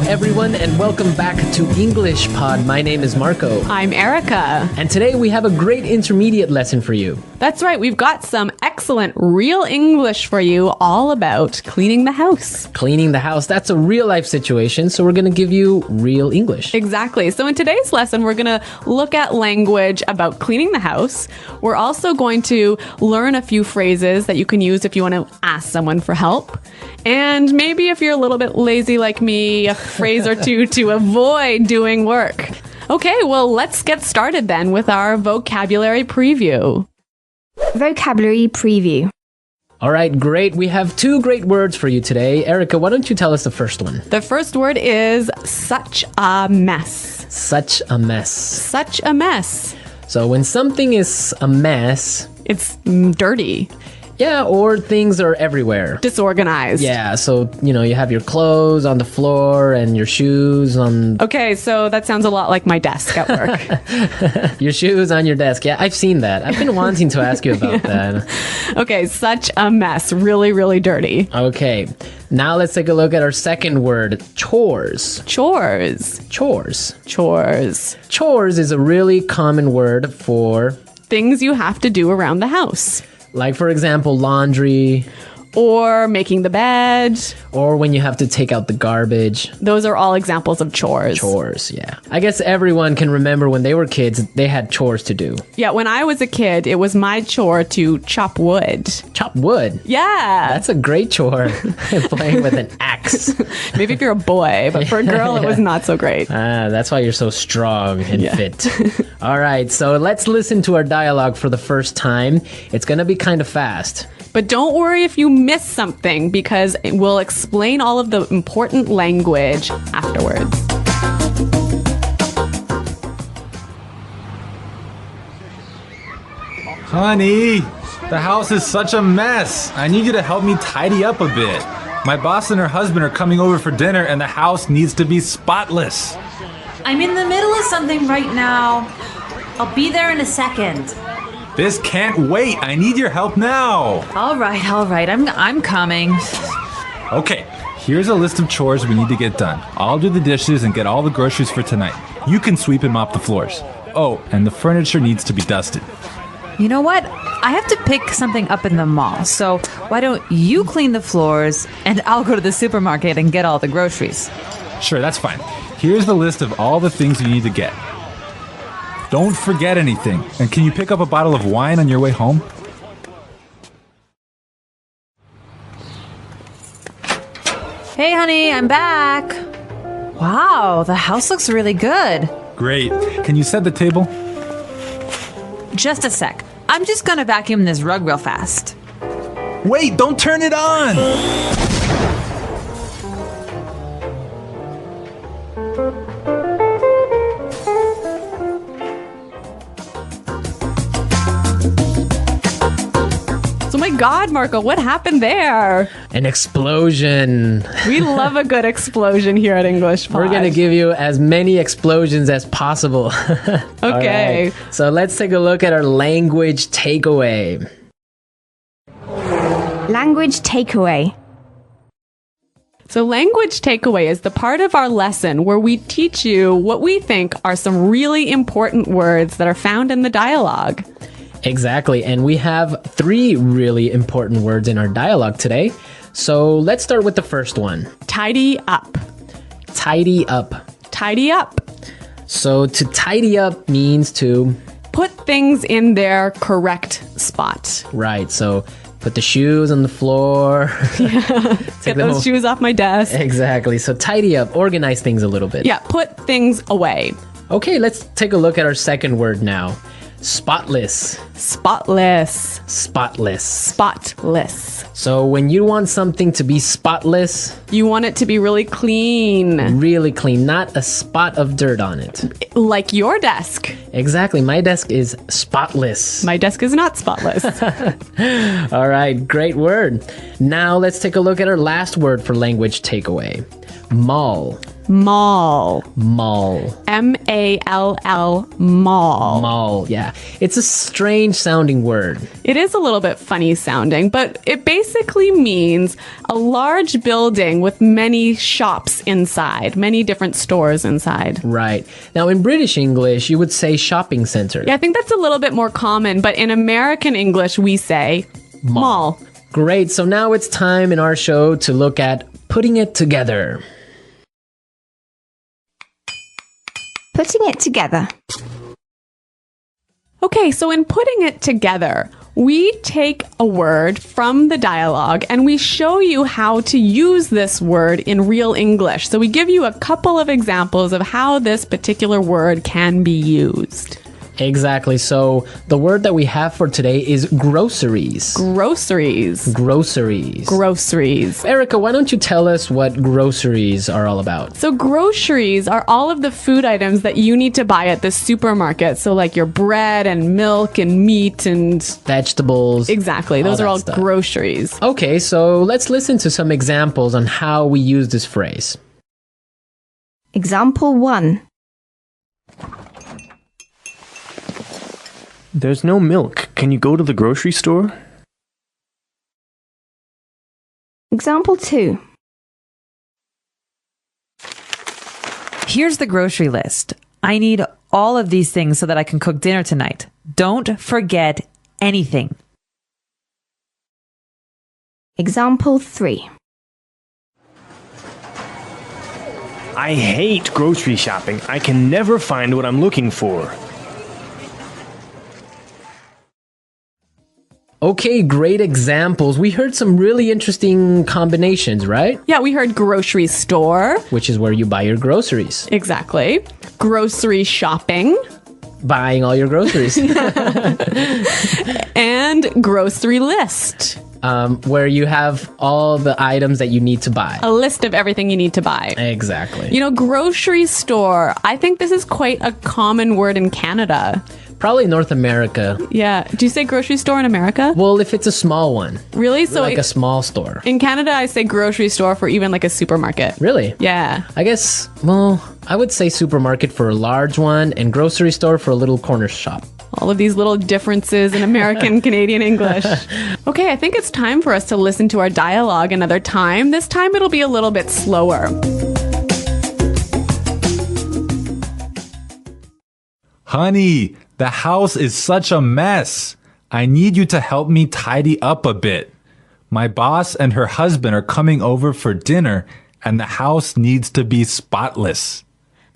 everyone, and welcome back to English Pod. My name is Marco. I'm Erica. And today we have a great intermediate lesson for you. That's right. We've got some excellent real English for you all about cleaning the house. Cleaning the house, that's a real life situation, so we're going to give you real English. Exactly. So in today's lesson, we're going to look at language about cleaning the house. We're also going to learn a few phrases that you can use if you want to ask someone for help. And maybe if you're a little bit lazy like me, a phrase or two to avoid doing work. Okay, well, let's get started then with our vocabulary preview. Vocabulary preview. All right, great. We have two great words for you today. Erica, why don't you tell us the first one? The first word is such a mess. Such a mess. Such a mess. So when something is a mess, it's dirty. Yeah, or things are everywhere. Disorganized. Yeah, so, you have your clothes on the floor and your shoes on... Okay, so that sounds a lot like my desk at work. Your shoes on your desk. Yeah, I've seen that. I've been wanting to ask you about that. Okay, such a mess. Really, really dirty. Okay, now let's take a look at our second word, chores. Chores. Chores. Chores. Chores is a really common word for... things you have to do around the house. Like, for example, laundry. Or making the bed. Or when you have to take out the garbage. Those are all examples of chores. Chores, yeah. I guess everyone can remember when they were kids, they had chores to do. Yeah, when I was a kid, it was my chore to chop wood. Chop wood? Yeah. That's a great chore. Playing with an axe. Maybe if you're a boy, but for a girl, it was not so great. That's why you're so strong and fit. All right, so let's listen to our dialogue for the first time. It's going to be kind of fast. But don't worry if you miss something, because we'll explain all of the important language afterwards. Honey, the house is such a mess. I need you to help me tidy up a bit. My boss and her husband are coming over for dinner and the house needs to be spotless. I'm in the middle of something right now. I'll be there in a second. This can't wait. I need your help now. All right. I'm coming. Okay, here's a list of chores we need to get done. I'll do the dishes and get all the groceries for tonight. You can sweep and mop the floors. Oh, and the furniture needs to be dusted. You know what? I have to pick something up in the mall. So why don't you clean the floors and I'll go to the supermarket and get all the groceries. Sure, that's fine. Here's the list of all the things you need to get. Don't forget anything. And can you pick up a bottle of wine on your way home? Hey, honey, I'm back. Wow, the house looks really good. Great. Can you set the table? Just a sec. I'm just gonna vacuum this rug real fast. Wait, don't turn it on! God, Marco, what happened there? An explosion. We love a good explosion here at English Pod. We're going to give you as many explosions as possible. Okay. Right. So let's take a look at our language takeaway. Language takeaway. So language takeaway is the part of our lesson where we teach you what we think are some really important words that are found in the dialogue. Exactly, and we have 3 really important words in our dialogue today. So let's start with the first one. Tidy up. Tidy up. Tidy up. So to tidy up means to... put things in their correct spot. Right, so put the shoes on the floor. Get those shoes off my desk. Exactly, so tidy up, organize things a little bit. Yeah, put things away. Okay, let's take a look at our second word now. Spotless. Spotless. Spotless. Spotless. So when you want something to be spotless... you want it to be really clean. Really clean, not a spot of dirt on it. Like your desk. Exactly, my desk is spotless. My desk is not spotless. All right, great word. Now let's take a look at our last word for language takeaway. Mall. Mall. Mall. M-A-L-L, mall. Mall, yeah. It's a strange sounding word. It is a little bit funny sounding, but it basically means a large building building with many shops inside, many different stores inside. Right. Now, in British English, you would say shopping center. Yeah, I think that's a little bit more common, but in American English, we say mall. Great. So now it's time in our show to look at putting it together. Putting it together. Okay, so in putting it together, we take a word from the dialogue and we show you how to use this word in real English. So we give you a couple of examples of how this particular word can be used. Exactly. So the word that we have for today is groceries. Groceries. Groceries. Groceries. Erica, why don't you tell us what groceries are all about? So groceries are all of the food items that you need to buy at the supermarket. So like your bread and milk and meat and Vegetables. exactly. Those all are that all stuff. groceries. Okay, so let's listen to some examples on how we use this phrase. Example 1. There's no milk. Can you go to the grocery store? Example 2. Here's the grocery list. I need all of these things so that I can cook dinner tonight. Don't forget anything. Example 3. I hate grocery shopping. I can never find what I'm looking for. Okay, great examples. We heard some really interesting combinations, right? Yeah, we heard grocery store. Which is where you buy your groceries. Exactly. Grocery shopping. Buying all your groceries. And grocery list. Where you have all the items that you need to buy. A list of everything you need to buy. Exactly. You know, grocery store. I think this is quite a common word in Canada. Probably North America. Yeah. Do you say grocery store in America? Well, if it's a small one. Really? So Like a small store. in Canada, I say grocery store for even like a supermarket. Really? Yeah. I guess, well, I would say supermarket for a large one and grocery store for a little corner shop. All of these little differences in American Canadian English. Okay, I think it's time for us to listen to our dialogue another time. This time it'll be a little bit slower. Honey, the house is such a mess. I need you to help me tidy up a bit. My boss and her husband are coming over for dinner, and the house needs to be spotless.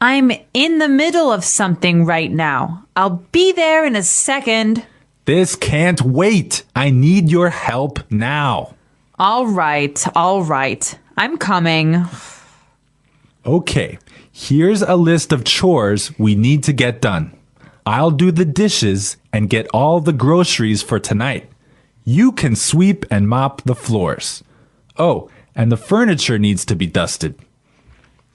I'm in the middle of something right now. I'll be there in a second. This can't wait. I need your help now. All right. I'm coming. Okay, here's a list of chores we need to get done. I'll do the dishes and get all the groceries for tonight. You can sweep and mop the floors. Oh, and the furniture needs to be dusted.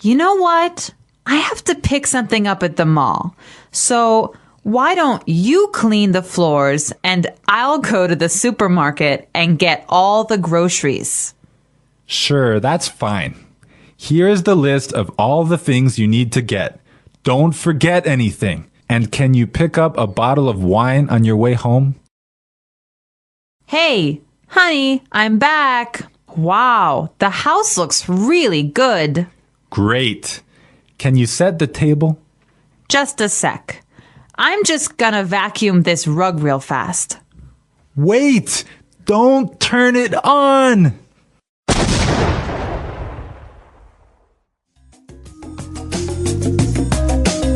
You know what? I have to pick something up at the mall. So why don't you clean the floors and I'll go to the supermarket and get all the groceries? Sure, that's fine. Here's the list of all the things you need to get. Don't forget anything. And can you pick up a bottle of wine on your way home? Hey, honey, I'm back. Wow, the house looks really good. Great. Can you set the table? Just a sec. I'm just gonna vacuum this rug real fast. Wait! Don't turn it on!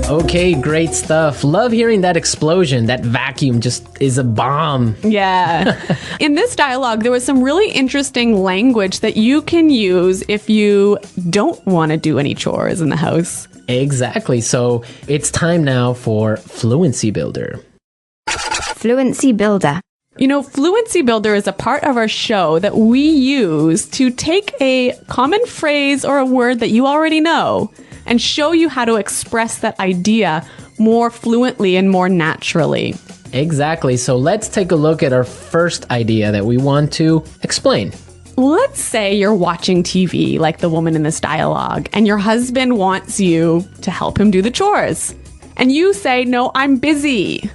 Okay, great stuff. Love hearing that explosion. That vacuum just is a bomb. Yeah. In this dialogue, there was some really interesting language that you can use if you don't want to do any chores in the house. Exactly. So it's time now for Fluency Builder. Fluency builder. You know, Fluency Builder is a part of our show that we use to take a common phrase or a word that you already know and show you how to express that idea more fluently and more naturally. Exactly. So let's take a look at our first idea that we want to explain. Let's say you're watching TV like the woman in this dialogue, and your husband wants you to help him do the chores. And you say, "No, I'm busy."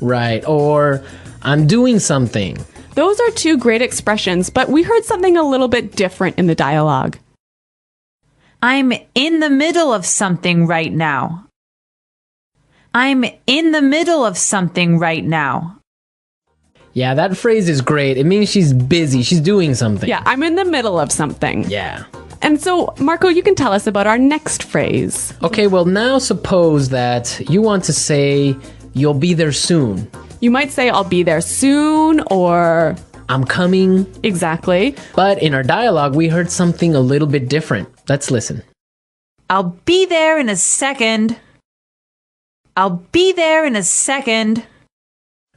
Right. Or I'm doing something. Those are two great expressions, but we heard something a little bit different in the dialogue. I'm in the middle of something right now. I'm in the middle of something right now. Yeah, that phrase is great. It means she's busy. She's doing something. Yeah, I'm in the middle of something. Yeah. And so, Marco, you can tell us about our next phrase. Okay, well, now suppose that you want to say, you'll be there soon. You might say, I'll be there soon, or... I'm coming. Exactly. But in our dialogue, we heard something a little bit different. Let's listen. I'll be there in a second. I'll be there in a second.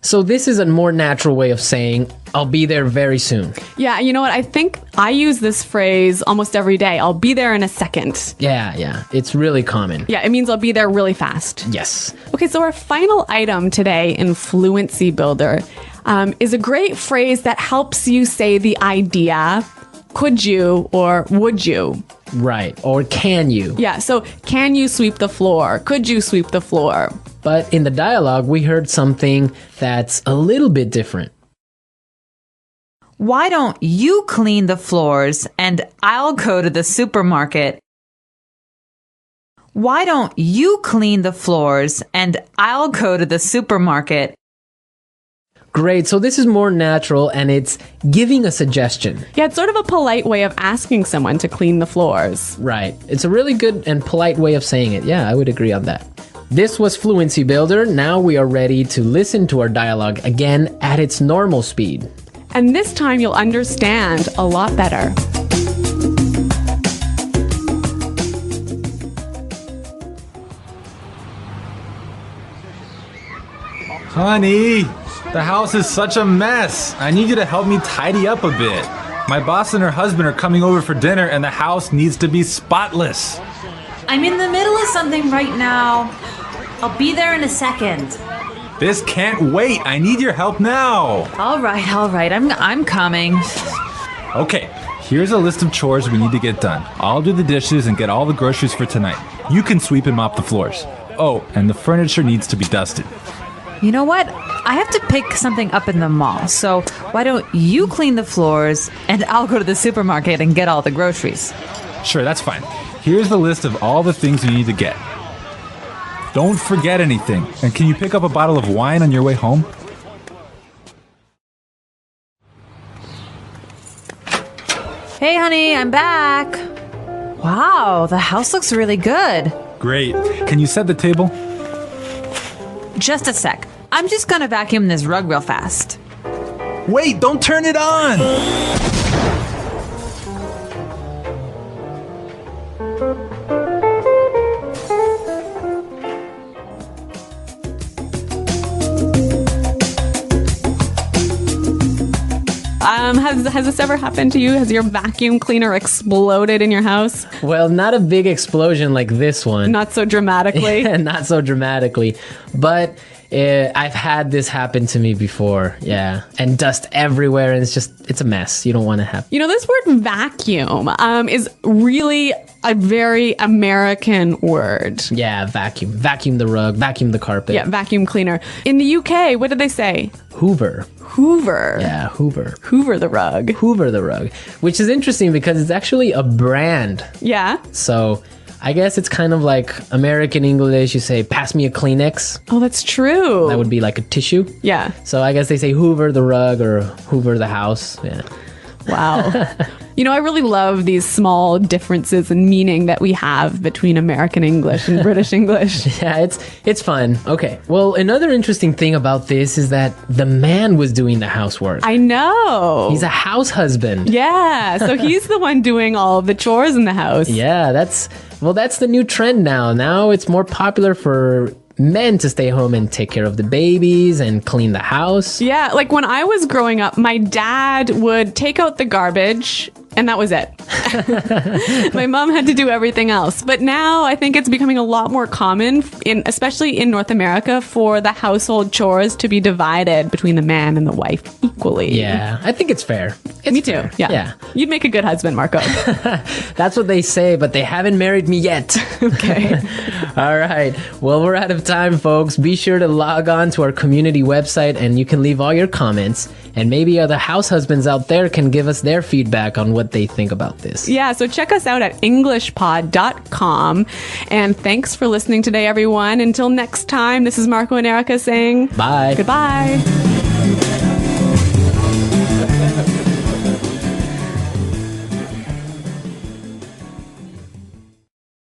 So this is a more natural way of saying, I'll be there very soon. Yeah, you know what? I think I use this phrase almost every day. I'll be there in a second. Yeah. It's really common. Yeah, it means I'll be there really fast. Yes. Okay, so our final item today in Fluency Builder is a great phrase that helps you say the idea, could you or would you? Right. Or can you? Yeah, so can you sweep the floor? Could you sweep the floor? But in the dialogue, we heard something that's a little bit different. Why don't you clean the floors and I'll go to the supermarket? Why don't you clean the floors and I'll go to the supermarket? Great. So this is more natural and it's giving a suggestion. Yeah, it's sort of a polite way of asking someone to clean the floors. Right. It's a really good and polite way of saying it. Yeah, I would agree on that. This was Fluency Builder. Now we are ready to listen to our dialogue again at its normal speed. And this time you'll understand a lot better. Honey, the house is such a mess. I need you to help me tidy up a bit. My boss and her husband are coming over for dinner and the house needs to be spotless. I'm in the middle of something right now. I'll be there in a second. This can't wait. I need your help now. All right. I'm coming. Okay, here's a list of chores we need to get done. I'll do the dishes and get all the groceries for tonight. You can sweep and mop the floors. Oh, and the furniture needs to be dusted. You know what? I have to pick something up in the mall. So why don't you clean the floors and I'll go to the supermarket and get all the groceries? Sure, that's fine. Here's the list of all the things you need to get. Don't forget anything. And can you pick up a bottle of wine on your way home? Hey, honey, I'm back. Wow, the house looks really good. Great. Can you set the table? Just a sec. I'm just gonna vacuum this rug real fast. Wait, don't turn it on! Has this ever happened to you? Has your vacuum cleaner exploded in your house? Well, not a big explosion like this one. Not so dramatically. Not so dramatically. But I've had this happen to me before. Yeah. And dust everywhere. And it's a mess. You don't want to have. You know, this word vacuum is really a very American word. Yeah, vacuum. Vacuum the rug. Vacuum the carpet. Yeah, vacuum cleaner. In the UK, what did they say? Hoover. Hoover. Yeah, Hoover. Hoover the rug. Hoover the rug. Which is interesting because it's actually a brand. Yeah. So I guess it's kind of like American English. You say, pass me a Kleenex. Oh, that's true. That would be like a tissue. Yeah. So I guess they say Hoover the rug or Hoover the house. Yeah. Wow. You know, I really love these small differences in meaning that we have between American English and British English. Yeah, it's fun. Okay. Well, another interesting thing about this is that the man was doing the housework. I know. He's a house husband. Yeah. So he's the one doing all of the chores in the house. Yeah, that's the new trend now. Now it's more popular for men to stay home and take care of the babies and clean the house. Yeah, like when I was growing up, my dad would take out the garbage and that was it. My mom had to do everything else. But now I think it's becoming a lot more common, especially in North America, for the household chores to be divided between the man and the wife equally. Yeah, I think it's fair. Me too. Yeah. You'd make a good husband, Marco. That's what they say, but they haven't married me yet. Okay. All right. Well, we're out of time, folks. Be sure to log on to our community website and you can leave all your comments. And maybe other house husbands out there can give us their feedback on what they think about about this. Yeah, so check us out at englishpod.com. And thanks for listening today, everyone. Until next time, this is Marco and Erica saying Bye. goodbye.